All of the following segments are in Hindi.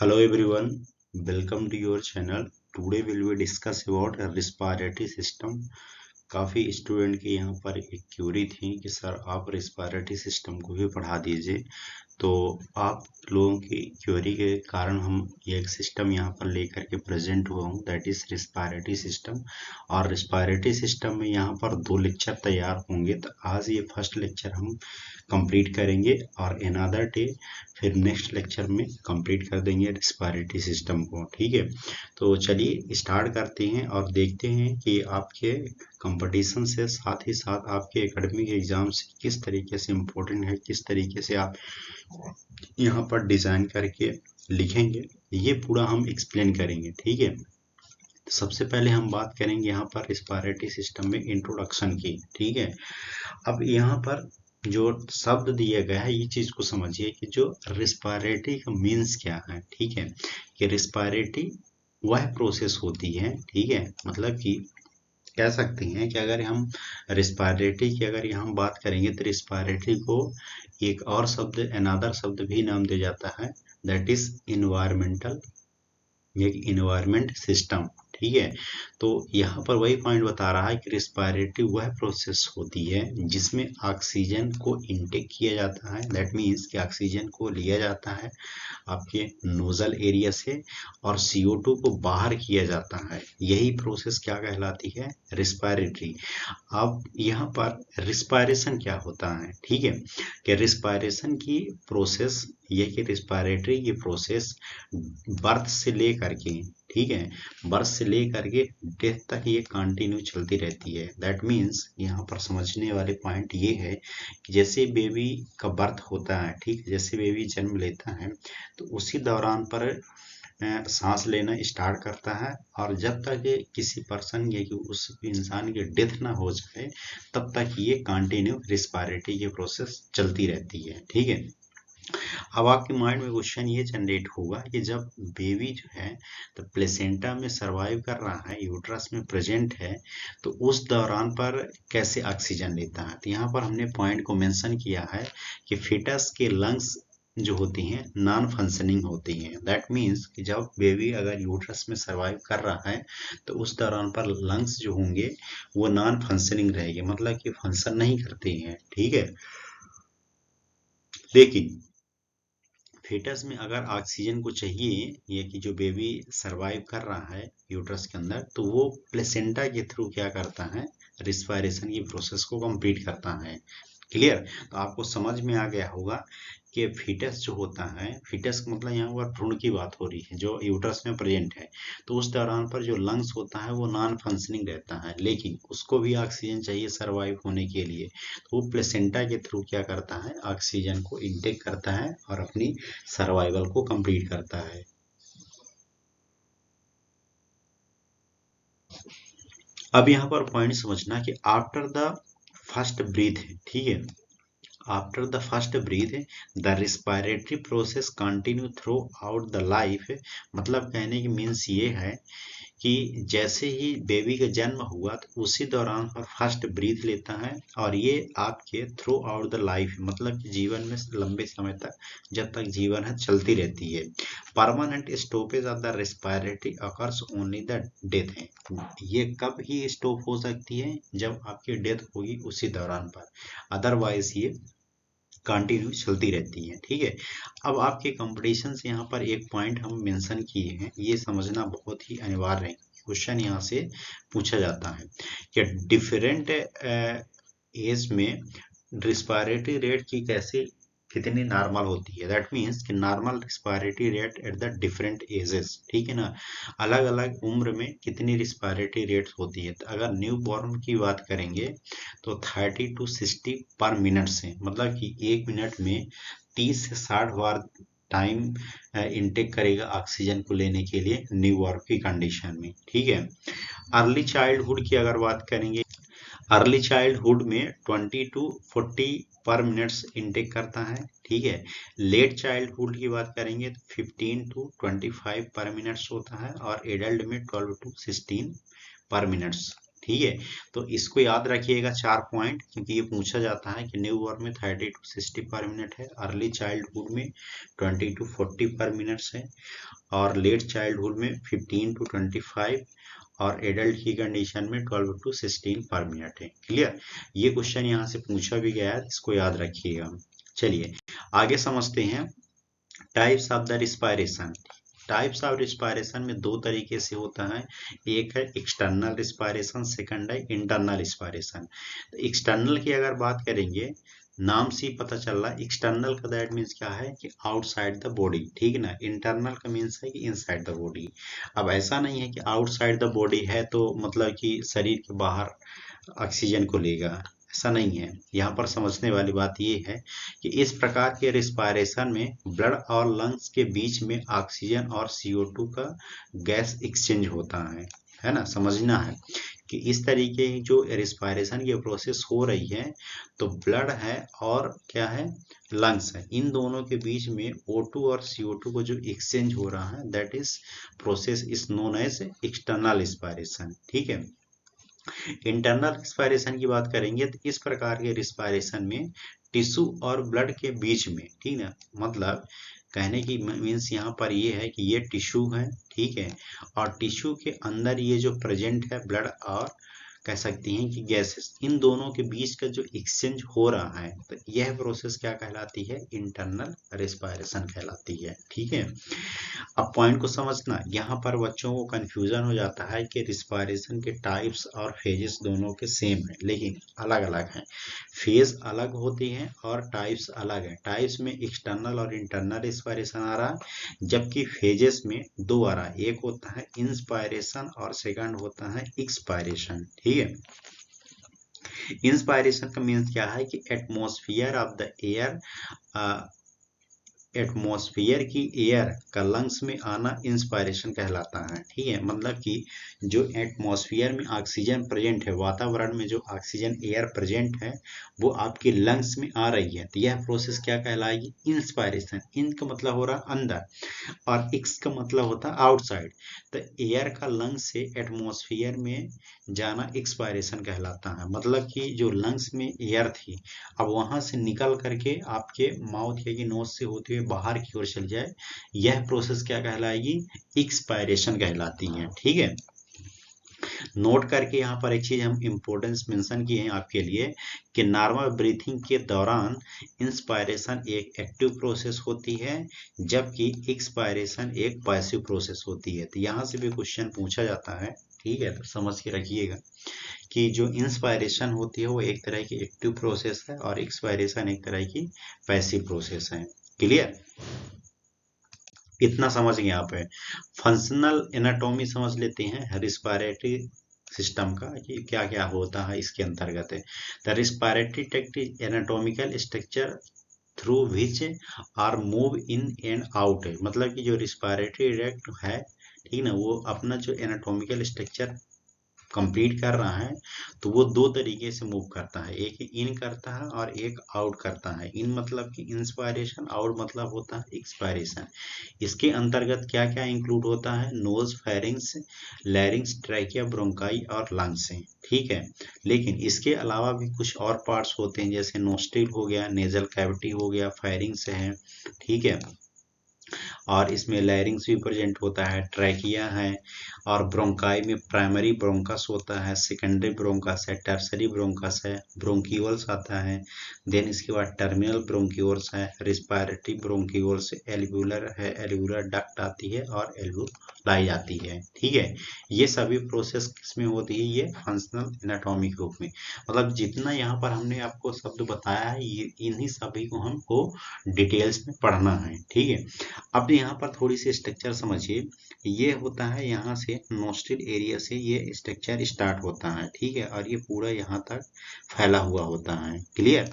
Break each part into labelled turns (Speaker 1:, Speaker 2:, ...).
Speaker 1: Hello everyone, welcome to your channel. Today will we discuss about respiratory system. काफ़ी स्टूडेंट की यहाँ पर एक क्यूरी थी कि सर आप रेस्पिरेटरी सिस्टम को भी पढ़ा दीजिए। तो आप लोगों की क्वेरी के कारण हम ये एक सिस्टम यहाँ पर लेकर के प्रेजेंट हुआ हूँ, दैट इज रेस्पिरेटरी सिस्टम। और रेस्पिरेटरी सिस्टम में यहाँ पर 2 लेक्चर तैयार होंगे। तो आज ये फर्स्ट लेक्चर हम कंप्लीट करेंगे और अनदर डे फिर नेक्स्ट लेक्चर में कंप्लीट कर देंगे रेस्पिरेटरी सिस्टम को। ठीक है, तो चलिए स्टार्ट करते हैं और देखते हैं कि आपके कंपटीशन से साथ ही साथ आपके एकेडमिक एग्जाम से किस तरीके से इम्पोर्टेंट है, किस तरीके से आप यहाँ पर डिजाइन करके लिखेंगे, ये पूरा हम एक्सप्लेन करेंगे। ठीक है, तो सबसे पहले हम बात करेंगे यहाँ पर रेस्पिरेटरी सिस्टम में इंट्रोडक्शन की। ठीक है, अब यहाँ पर जो शब्द दिया गया है ये चीज को समझिए कि जो रेस्पिरेटरी का मीन्स क्या है। ठीक है, कि रेस्पिरेटरी वह प्रोसेस होती है, ठीक है, मतलब कि कह सकते हैं कि अगर हम रेस्पिरेटरी की अगर यहाँ बात करेंगे तो रेस्पिरेटरी को एक और शब्द अनादर शब्द भी नाम दिया जाता है, दैट इज इन्वायरमेंटल, एक इन्वायरमेंट सिस्टम। ठीक है, तो यहाँ पर वही पॉइंट बता रहा है कि रेस्पिरेटरी वह प्रोसेस होती है जिसमें ऑक्सीजन को इनटेक किया जाता है, दैट मीन्स कि ऑक्सीजन को लिया जाता है आपके नोजल एरिया से और CO2 को बाहर किया जाता है। यही प्रोसेस क्या कहलाती है, रेस्पिरेटरी। अब यहाँ पर रिस्पायरेशन क्या होता है, ठीक है, कि रिस्पायरेशन की प्रोसेस ये कि रिस्पायरेटरी की प्रोसेस बर्थ से लेकर के, ठीक है, बर्थ से लेकर के डेथ तक ये कंटिन्यू चलती रहती है। दैट मीन्स यहाँ पर समझने वाले पॉइंट ये है कि जैसे बेबी का बर्थ होता है, ठीक, जैसे बेबी जन्म लेता है तो उसी दौरान पर सांस लेना स्टार्ट करता है और जब तक ये किसी पर्सन या कि उस इंसान की डेथ ना हो जाए तब तक ये कंटिन्यू रिस्पायरेटरी की प्रोसेस चलती रहती है। ठीक है, अब आपके माइंड में क्वेश्चन ये जनरेट होगा कि जब बेबी जो है तो प्लेसेंटा में सरवाइव कर रहा है, यूट्रस में प्रेजेंट है, तो उस दौरान पर कैसे ऑक्सीजन लेता है। तो यहाँ पर हमने पॉइंट को मेंशन किया है कि फीटस के लंग्स जो होती हैं नॉन फंक्शनिंग होती हैं। दैट मीन्स कि जब बेबी अगर यूट्रस में सरवाइव कर रहा है तो उस दौरान पर लंग्स जो होंगे वो नॉन फंक्शनिंग रहेंगे, मतलब कि फंक्शन नहीं करते हैं। ठीक है, लेकिन फीटस में अगर ऑक्सीजन को चाहिए, ये कि जो बेबी सरवाइव कर रहा है यूट्रस के अंदर, तो वो प्लेसेंटा के थ्रू क्या करता है, रिस्पायरेशन की प्रोसेस को कंप्लीट करता है। क्लियर, तो आपको समझ में आ गया होगा कि फीटस जो होता है, फीटस का मतलब यहाँ पर भ्रूण की बात हो रही है जो यूट्रस में प्रेजेंट है, तो उस दौरान पर जो लंग्स होता है वो नॉन फंक्शनिंग रहता है, लेकिन उसको भी ऑक्सीजन चाहिए सरवाइव होने के लिए, तो वो प्लेसेंटा के थ्रू क्या करता है, ऑक्सीजन को इनटेक करता है और अपनी सर्वाइवल को कंप्लीट करता है। अब यहाँ पर पॉइंट समझना कि आफ्टर द फर्स्ट ब्रीथ, ठीक है, after the first breath the respiratory process continue throughout the life. मतलब कहने की मीन्स ये है कि जैसे ही बेबी का जन्म हुआ तो उसी दौरान पर फर्स्ट ब्रीथ लेता है और ये आपके थ्रू आउट द लाइफ, मतलब कि जीवन में लंबे समय तक, जब तक जीवन है, चलती रहती है। Permanent stoppage of the respiratory occurs only the death है। ये कब ही स्टॉप हो सकती है, जब आपकी डेथ होगी उसी दौरान पर, अदरवाइज ये कंटिन्यू चलती रहती है। ठीक है, अब आपके कंपटीशन से यहाँ पर एक पॉइंट हम मेंशन किए हैं, ये समझना बहुत ही अनिवार्य है। क्वेश्चन यहाँ से पूछा जाता है कि डिफरेंट एज में रिस्पायरेटरी रेट की कैसे कितनी नॉर्मल होती है। दैट मीन्स कि normal respiratory rate at the different ages, ठीक है ना, अलग अलग उम्र में कितनी रिस्पायरेटरी रेट्स होती है। तो अगर न्यू बॉर्न की बात करेंगे तो 30 to 60 पर मिनट से, मतलब कि 1 मिनट में 30 से 60 बार टाइम इनटेक करेगा ऑक्सीजन को लेने के लिए न्यू बॉर्न की कंडीशन में। ठीक है, अर्ली चाइल्डहुड की अगर बात करेंगे, अर्ली चाइल्डहुड में 20 to 40 पर मिनट्स इनटेक करता है। ठीक है, लेट चाइल्डहुड की बात करेंगे तो 15 to 25 पर मिनट्स होता है और एडल्ट में 12 to 16 पर मिनट्स। ठीक है, तो इसको याद रखिएगा 4 पॉइंट, क्योंकि ये पूछा जाता है कि न्यू बॉर्न में 30 to 60 पर मिनट है, अर्ली चाइल्डहुड में 20 to 40 पर मिनट है, और लेट चाइल्डहुड में 15 to 25, और एडल्ट की कंडीशन में 12 to 16 पर मिनट है। क्लियर, ये क्वेश्चन यहाँ से पूछा भी गया है, इसको याद रखिएगा। चलिए आगे समझते हैं types of the respiration. Types of respiration में दो तरीके से होता है, एक है एक्सटर्नल रिस्पायरेशन, सेकंड है इंटरनल रिस्पायरेशन। तो एक्सटर्नल की अगर बात करेंगे, नाम से ही पता चल रहा है एक्सटर्नल का दैट मीन्स क्या है कि आउटसाइड द बॉडी, ठीक है ना। इंटरनल का मीन्स है कि इनसाइड द बॉडी। अब ऐसा नहीं है कि आउटसाइड द बॉडी है तो मतलब कि शरीर के बाहर ऑक्सीजन को लेगा, ऐसा नहीं है। यहाँ पर समझने वाली बात ये है कि इस प्रकार के रिस्पायरेशन में ब्लड और लंग्स के बीच में ऑक्सीजन और CO2 का गैस एक्सचेंज होता है ना। समझना है कि इस तरीके की जो रिस्पायरेशन की प्रोसेस हो रही है, तो ब्लड है और क्या है, लंग्स है, इन दोनों के बीच में O2 और CO2 को जो एक्सचेंज हो रहा है, that is process is known as external respiration. ठीक है, इंटरनल रिस्पायरेशन की बात करेंगे तो इस प्रकार के रिस्पायरेशन में टिश्यू और ब्लड के बीच में, ठीक है, मतलब कहने की मीन्स यहाँ पर ये है कि ये टिश्यू है, ठीक है, और टिश्यू के अंदर ये जो प्रेजेंट है ब्लड और कह सकती हैं कि गैसेस, इन दोनों के बीच का जो एक्सचेंज हो रहा है, तो यह प्रोसेस क्या कहलाती है, इंटरनल रिस्पायरेशन कहलाती है। ठीक है, अब पॉइंट को समझना, यहाँ पर बच्चों को कंफ्यूजन हो जाता है कि रिस्पायरेशन के टाइप्स और फेजेस दोनों के सेम है, लेकिन अलग अलग हैं। फेज अलग होती हैं और टाइप्स अलग है। टाइप्स में एक्सटर्नल और इंटरनल रिस्पायरेशन आ रहा है, जबकि फेजेस में दो आ रहा है, एक होता है इंस्पायरेशन और सेकंड होता है एक्सपायरेशन। ठीक है, इंस्पायरेशन का मीन्स क्या है कि atmosphere of the air, atmosphere की एयर का लंग्स में आना इंस्पायरेशन कहलाता है। ठीक है, मतलब कि जो एटमॉस्फेयर में ऑक्सीजन प्रेजेंट है, वातावरण में जो ऑक्सीजन एयर प्रेजेंट है, वो आपके लंग्स में आ रही है, तो यह प्रोसेस क्या कहलाएगी, इंस्पायरेशन। इन का मतलब हो रहा अंदर और एक्स का मतलब होता है आउटसाइड। तो एयर का लंग्स से एटमॉस्फेयर में जाना एक्सपायरेशन कहलाता है, मतलब कि जो लंग्स में एयर थी, अब वहां से निकल करके आपके माउथ या की नोज से होते हुए बाहर की ओर चल जाए, यह प्रोसेस क्या कहलाएगी, एक्सपायरेशन कहलाती है। ठीक है, नोट करके यहाँ पर एक चीज हम इम्पोर्टेंस मेंशन किए हैं आपके लिए कि नॉर्मल ब्रीथिंग के दौरान इंस्पायरेशन एक एक्टिव प्रोसेस होती है, जबकि एक्सपायरेशन एक पैसिव प्रोसेस होती है। तो यहाँ से भी क्वेश्चन पूछा जाता है, ठीक है, तो समझ के रखिएगा कि जो इंस्पायरेशन होती है वो एक तरह की एक्टिव प्रोसेस है और एक्सपायरेशन एक तरह की पैसिव प्रोसेस है। क्लियर, इतना समझ गए आप है। फंक्शनल एनाटॉमी समझ लेते हैं रिस्पायरेटरी सिस्टम का कि क्या क्या होता है इसके अंतर्गत है। The respiratory tract anatomical structure through which air move in and out है, मतलब कि जो रिस्पायरेटरी ट्रैक्ट है, ठीक ना, वो अपना जो एनाटॉमिकल स्ट्रक्चर कंप्लीट कर रहा है, तो वो दो तरीके से मूव करता है, एक इन करता है और एक आउट करता है। इन मतलब कि इंस्पायरेशन, आउट मतलब होता है एक्सपायरेशन। इसके अंतर्गत क्या क्या इंक्लूड होता है, nose, pharynx, larynx, trachea, bronchi और लंग्स हैं। ठीक है, लेकिन इसके अलावा भी कुछ और पार्ट्स होते हैं, जैसे नोस्ट्रिल हो गया, नेजल कैविटी हो गया, फेरिंग्स है, ठीक है, और इसमें लैरिंग्स भी प्रेजेंट होता है, ट्रैकिया है, और ब्रोंकाई में प्राइमरी ब्रोंकस होता है, सेकेंडरी ब्रोंकस है, टर्सरी ब्रोंकस है, ब्रोंकियोल्स आता है, देन इसके बाद टर्मिनल ब्रोंकियोल्स है, रिस्पायरेटरी ब्रोंकियोल्स, एल्वुलर है, एल्वुलर डक्ट आती है और एल्वुलाई आती है। ठीक है, ये सभी प्रोसेस किसमें होती है, ये फंक्शनल एनाटॉमिक रूप में, मतलब जितना यहाँ पर हमने आपको शब्द बताया है, ये इन्हीं सभी को हमको डिटेल्स में पढ़ना है। ठीक है, अब यहाँ पर थोड़ी सी स्ट्रक्चर समझिए, ये होता है यहाँ से नोस्ट्रिल एरिया से ये स्ट्रक्चर स्टार्ट होता है, ठीक है, और ये पूरा यहाँ तक फैला हुआ होता है। क्लियर,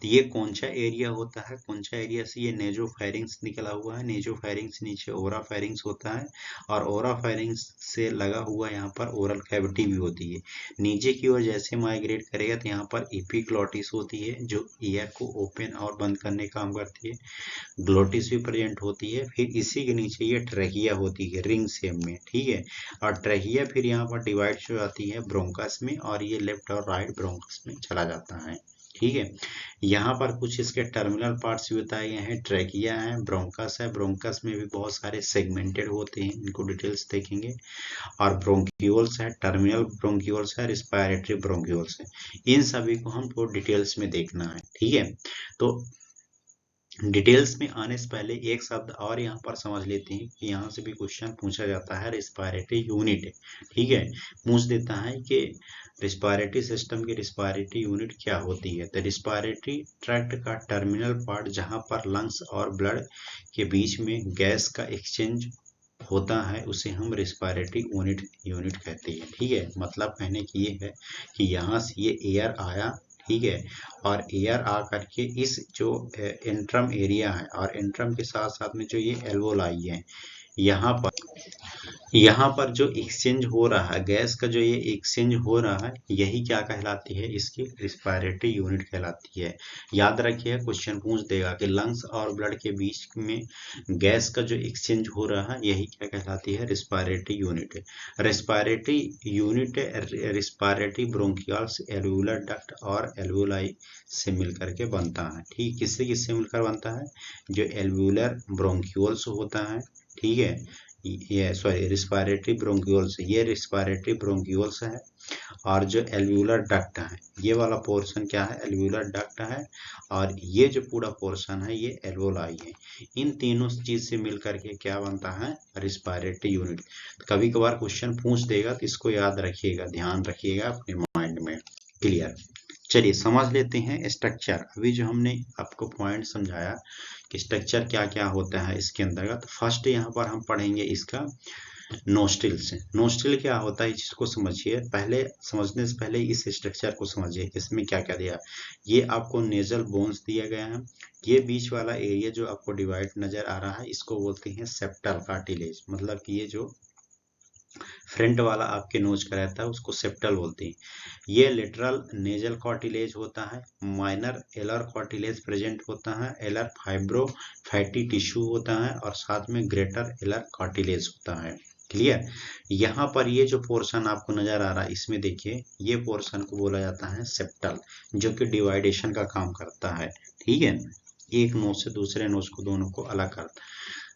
Speaker 1: तो ये कौन सा एरिया होता है, कौन सा एरिया से ये नेजोफेरिंग्स निकला हुआ है। नेजोफेरिंग्स नीचे ओराफेरिंग्स होता है और ओराफेरिंग्स से लगा हुआ यहाँ पर ओरल कैविटी भी होती है। नीचे की ओर जैसे माइग्रेट करेगा तो यहाँ पर एपिग्लॉटिस होती है जो ईयर को ओपन और बंद करने का काम करती है। ग्लोटिस भी प्रेजेंट होती है। फिर इसी के नीचे ये ट्रैकिया होती है रिंग शेप में, ठीक है। और ट्रैकिया फिर यहाँ पर डिवाइड हो जाती है ब्रोंकस में और ये लेफ्ट और राइट ब्रोंकस में चला जाता है, ठीक है। यहाँ पर कुछ इसके टर्मिनल पार्ट्स भी बताए गए हैं। ट्रैकिया है, ब्रोंकस है, ब्रोंकस में भी बहुत सारे सेगमेंटेड होते हैं, इनको डिटेल्स देखेंगे। और ब्रोंक्यूल्स है, टर्मिनल ब्रोंक्यूल्स है, रिस्पायरेटरी ब्रोंक्यूल्स है। इन सभी को हमको डिटेल्स में देखना है, ठीक है। तो डिटेल्स में आने से पहले एक शब्द और यहाँ पर समझ लेते हैं कि यहाँ से भी क्वेश्चन पूछा जाता है रिस्पायरेटरी यूनिट, ठीक है। पूछ देता है कि रिस्पायरेटरी सिस्टम की रिस्पायरेटरी यूनिट क्या होती है। तो रिस्पायरेटरी ट्रैक्ट का टर्मिनल पार्ट जहाँ पर लंग्स और ब्लड के बीच में गैस का एक्सचेंज होता है उसे हम रिस्पायरेटरी यूनिट कहते हैं, ठीक है। मतलब कहने की ये है कि यहाँ से ये एयर आया, ठीक है, और एयर आ करके इस जो इंट्रम एरिया है और इंट्रम के साथ साथ में जो ये एल्वोलाई है, यहाँ पर जो एक्सचेंज हो रहा है गैस का, जो ये एक्सचेंज हो रहा है यही क्या कहलाती है, इसकी रिस्पायरेटरी यूनिट कहलाती है। याद रखिए क्वेश्चन पूछ देगा कि लंग्स और ब्लड के बीच में गैस का जो एक्सचेंज हो रहा है यही क्या कहलाती है, respiratory unit. Respiratory unit respiratory bronchioles alveolar duct और एल्वुलाई से मिलकर के बनता है, ठीक। किससे किससे मिलकर बनता है, जो एल्वुलर ब्रोंक्यूल्स होता है, ठीक है, ये सॉरी रिस्पायरेटरी ब्रोंक्यूल्स, ये रिस्पायरेटरी ब्रोंक्यूल्स है। और जो एल्वुलर डक्ट है ये वाला पोर्शन क्या है, एल्वुलर डक्ट है। और ये जो पूरा पोर्शन है ये एल्वोलाई है। इन तीनों चीज से मिलकर के क्या बनता है, रिस्पायरेटरी यूनिट। कभी कभार क्वेश्चन पूछ देगा तो इसको याद रखिएगा, ध्यान रखिएगा अपने माइंड में, क्लियर। चलिए समझ लेते हैं स्ट्रक्चर। अभी जो हमने आपको पॉइंट समझाया कि स्ट्रक्चर क्या क्या होता है इसके अंतर्गत, फर्स्ट यहाँ पर हम पढ़ेंगे इसका नोस्ट्रिल से। नोस्ट्रिल क्या होता है इसको समझिए, पहले समझने से पहले इस स्ट्रक्चर को समझिए, इसमें क्या क्या दिया। ये आपको नेजल बोन्स दिया गया है। ये बीच वाला एरिया जो आपको डिवाइड नजर आ रहा है इसको बोलते हैं सेप्टल कार्टिलेज, मतलब कि ये जो फ्रंट वाला आपके नोज का रहता है उसको सेप्टल बोलते हैं। ये लिटरल नेजल कार्टिलेज होता है। माइनर एलर कार्टिलेज प्रेजेंट होता है। एलर फाइब्रो फैटी टिश्यू होता है और साथ में ग्रेटर एलर कार्टिलेज होता है, क्लियर। यहाँ पर ये जो पोर्शन आपको नजर आ रहा है इसमें देखिए, ये पोर्शन को बोला जाता है सेप्टल, जो कि डिवाइडेशन का काम करता है, ठीक है। एक नोज से दूसरे नोज को दोनों को अलग करता है।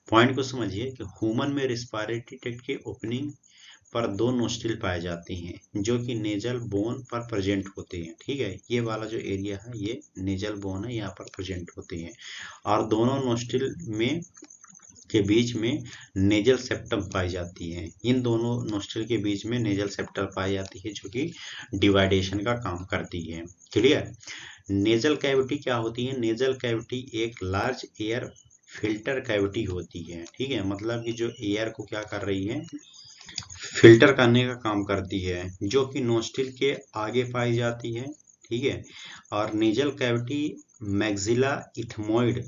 Speaker 1: पॉइंट को समझिए कि ह्यूमन में रिस्पायरेटरी ट्रैक्ट के ओपनिंग पर दो नोस्ट्रिल पाए जाते हैं जो कि नेजल बोन पर प्रेजेंट होते हैं, ठीक है। ये वाला जो एरिया है ये नेजल बोन है, यहाँ पर प्रेजेंट होते हैं। और दोनों नोस्ट्रिल में के बीच में नेजल सेप्टम पाई जाती है। इन दोनों नोस्ट्रिल के बीच में नेजल सेप्टम पाई जाती है जो कि डिवाइडेशन का काम करती है, क्लियर। नेजल कैविटी क्या होती है, नेजल कैविटी एक लार्ज एयर फिल्टर कैविटी होती है, ठीक है। मतलब कि जो एयर को क्या कर रही है, फिल्टर करने का काम करती है, जो कि नोस्ट्रिल के आगे पाई जाती है, ठीक है। और नेजल कैविटी मैक्सिला इथमोइड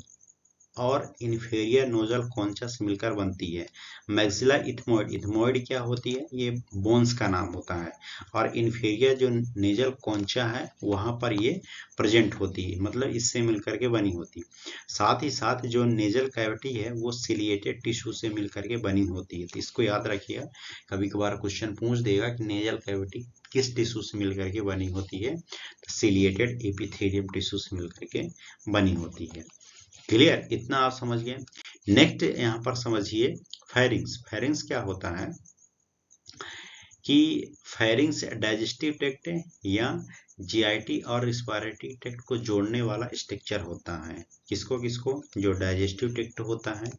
Speaker 1: और इन्फेरियर नोजल कॉन्चा से मिलकर बनती है। मैक्सिला इथमोइड, इथमोइड क्या होती है, ये बोन्स का नाम होता है। और इन्फेरियर जो नेजल कॉन्चा है वहां पर ये प्रेजेंट होती है, मतलब इससे मिलकर के बनी होती है। साथ ही साथ जो नेजल कैविटी है वो सिलिएटेड टिश्यू से मिलकर के बनी होती है, तो इसको याद रखिएगा। कभी कभार क्वेश्चन पूछ देगा कि नेजल कैविटी किस टिश्यू से मिलकर के बनी होती है, तो सिलिएटेड एपिथेलियम टिश्यू से मिलकर के बनी होती है, क्लियर। इतना आप समझ गए। नेक्स्ट यहाँ पर समझिए फेरिंग्स। फेरिंग्स क्या होता है कि फेरिंग्स डाइजेस्टिव ट्रैक्ट या जीआईटी और रिस्पायरेटरी ट्रैक्ट को जोड़ने वाला स्ट्रक्चर होता है। किसको किसको, जो डाइजेस्टिव ट्रैक्ट होता है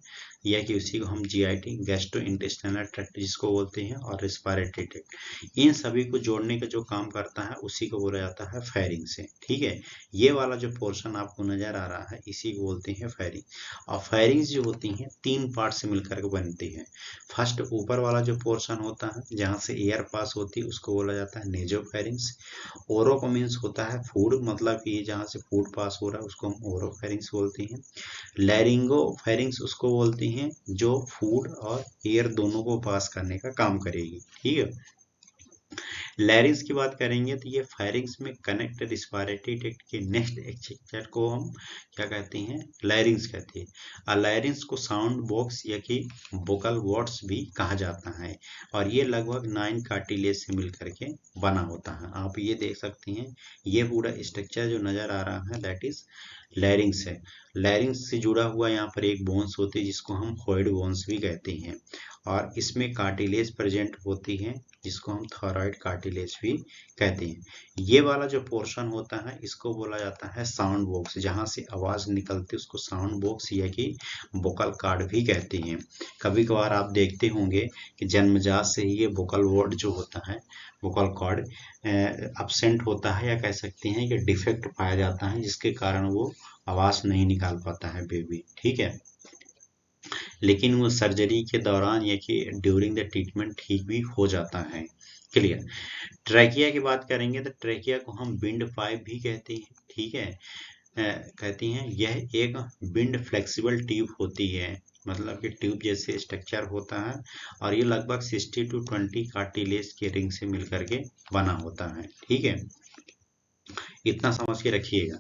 Speaker 1: या कि उसी को हम जीआईटी गैस्ट्रो इंटेस्टाइनल ट्रैक्ट जिसको बोलते हैं, और रिस्पायरेटरी ट्रैक्ट, इन सभी को जोड़ने का जो काम करता है उसी को बोला जाता है फेरिंग्स से, ठीक है। ये वाला जो पोर्शन आपको नजर आ रहा है इसी को बोलते हैं फेरिंग। और फेरिंग्स जो होती हैं तीन पार्ट से मिलकर के बनती है। फर्स्ट ऊपर वाला जो पोर्शन होता है जहाँ से एयर पास होती है उसको बोला जाता है नेजोफेरिंग्स। ओरो ब्रोंको मीन्स होता है फूड, मतलब कि जहाँ से फूड पास हो रहा है उसको हम ओरोफेरिंक्स बोलते हैं। लैरिंगोफेरिंक्स उसको बोलते हैं जो फूड और एयर दोनों को पास करने का काम करेगी, ठीक है। लैरिंग्स की बात करेंगे तो ये फायरिंग्स में कनेक्ट रिस्पायरेटरी ट्रैक्ट के नेक्स्ट स्ट्रक्चर को हम क्या कहते हैं, लैरिंग्स कहते हैं। और लैरिंग्स को साउंड बॉक्स या कि वोकल वॉर्ड्स भी कहा जाता है, और ये लगभग 9 कार्टिलेज से मिलकर के बना होता है। आप ये देख सकते हैं, ये पूरा स्ट्रक्चर जो नजर आ रहा है दैट इज लैरिंग्स है। लैरिंग्स से जुड़ा हुआ यहाँ पर एक बोन्स होती है जिसको हम हॉइड बोन्स भी कहते हैं, और इसमें कार्टिलेज प्रेजेंट होती है जिसको हम थॉराइड कार्टिलेज भी कहते हैं। ये वाला जो पोर्शन होता है इसको बोला जाता है साउंड बॉक्स, जहां से आवाज निकलती है उसको साउंड बॉक्स या कि वोकल कॉर्ड भी कहते हैं। कभी कभार आप देखते होंगे कि जन्मजात से ही ये वोकल वॉर्ड जो होता है, वोकल कॉर्ड एब्सेंट होता है, या कह सकते हैं कि डिफेक्ट पाया जाता है, जिसके कारण वो आवाज नहीं निकाल पाता है बेबी, ठीक है। लेकिन वो सर्जरी के दौरान या कि ड्यूरिंग द ट्रीटमेंट ठीक भी हो जाता है, क्लियर। ट्रैकिया की बात करेंगे तो ट्रैकिया को हम विंड पाइप भी कहते हैं, ठीक है। कहती हैं यह एक विंड फ्लेक्सिबल ट्यूब होती है, मतलब कि ट्यूब जैसे स्ट्रक्चर होता है, और ये लगभग 60 to 20 कार्टिलेज के रिंग से मिलकर के बना होता है, ठीक है। इतना समझ के रखिएगा।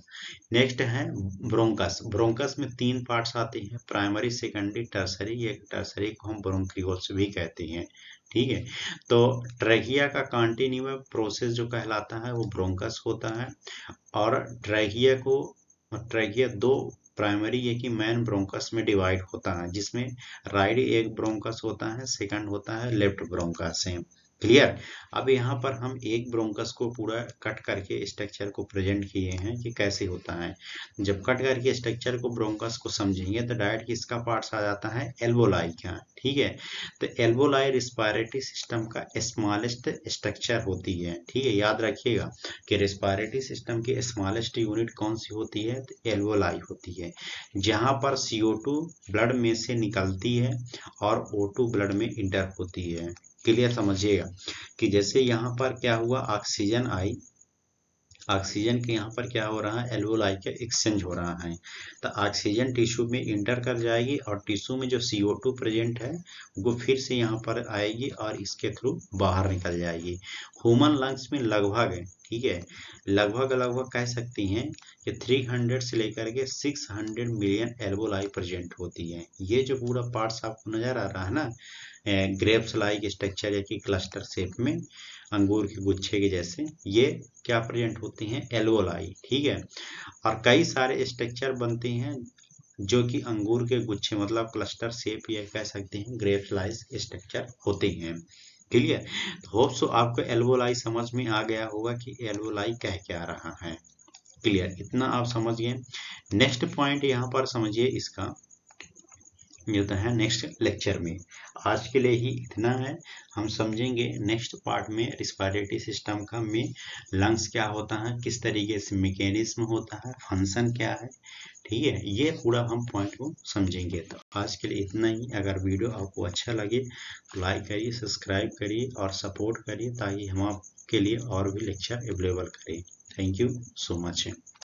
Speaker 1: नेक्स्ट है ब्रोंकस। ब्रोंकस में 3 पार्ट्स आते हैं, प्राइमरी, सेकेंडरी, टर्सरी। ये टर्सरी को हम ब्रोंक्यूल्स भी कहते हैं, ठीक है। तो ट्रैकिया का कंटिन्यूअस प्रोसेस जो कहलाता है वो ब्रोंकस होता है, और ट्रैकिया 2 प्राइमरी ये कि मेन ब्रोंकस में डिवाइड होता है, जिसमें राइट एक ब्रोंकस होता है, सेकंड होता है लेफ्ट ब्रोंकस है, क्लियर। अब यहाँ पर हम एक ब्रोंकस को पूरा कट करके स्ट्रक्चर को प्रेजेंट किए हैं कि कैसे होता है। जब कट करके स्ट्रक्चर को ब्रोंकस को समझेंगे तो डायरेक्ट किसका पार्ट्स आ जाता है, एल्वोलाई का, ठीक है। तो एल्वोलाई रिस्पायरेटरी सिस्टम का स्मॉलेस्ट स्ट्रक्चर होती है, ठीक है। याद रखिएगा कि रिस्पायरेटरी सिस्टम की स्मॉलेस्ट यूनिट कौन सी होती है, तो एल्वोलाई होती है, जहां पर CO2 ब्लड में से निकलती है और O2 ब्लड में इंटर होती है, क्लियर समझिएगा। कि जैसे यहाँ पर क्या हुआ, ऑक्सीजन आई, ऑक्सीजन के यहाँ पर क्या हो रहा है, एल्वोलाई का एक्सचेंज हो रहा है, तो ऑक्सीजन टिश्यू में इंटर कर जाएगी, और टिश्यू में जो CO2 प्रेजेंट है वो फिर से यहाँ पर आएगी और इसके थ्रू बाहर निकल जाएगी। ह्यूमन लंग्स में लगभग, ठीक है, लगभग कह सकती हैं कि 300 से लेकर के 600 मिलियन एल्वोलाई प्रेजेंट होती है। ये जो पूरा पार्ट्स आपको नजर आ रहा है ना, ग्रेप्स लाइक स्ट्रक्चर या कि क्लस्टर शेप में, अंगूर के गुच्छे के जैसे, ये क्या प्रेजेंट होती हैं, एल्वोलाई, ठीक है। और कई सारे स्ट्रक्चर बनते हैं जो कि अंगूर के गुच्छे मतलब क्लस्टर शेप या कह सकते हैं ग्रेप्स लाइक स्ट्रक्चर होते हैं, क्लियर। होप सो आपको एल्वोलाई समझ में आ गया होगा कि एल्वोलाई कह क्या रहा है, क्लियर। इतना आप समझ गए। नेक्स्ट पॉइंट यहाँ पर समझिए, इसका मिलता है नेक्स्ट लेक्चर में। आज के लिए ही इतना है, हम समझेंगे नेक्स्ट पार्ट में रिस्पायरेटरी सिस्टम का में लंग्स क्या होता है, किस तरीके से मैकेनिज्म होता है, फंक्शन क्या है, ठीक है। ये पूरा हम पॉइंट को समझेंगे। तो आज के लिए इतना ही। अगर वीडियो आपको अच्छा लगे तो लाइक करिए, सब्सक्राइब करिए और सपोर्ट करिए, ताकि हम आपके लिए और भी लेक्चर अवेलेबल करें। Thank you so much.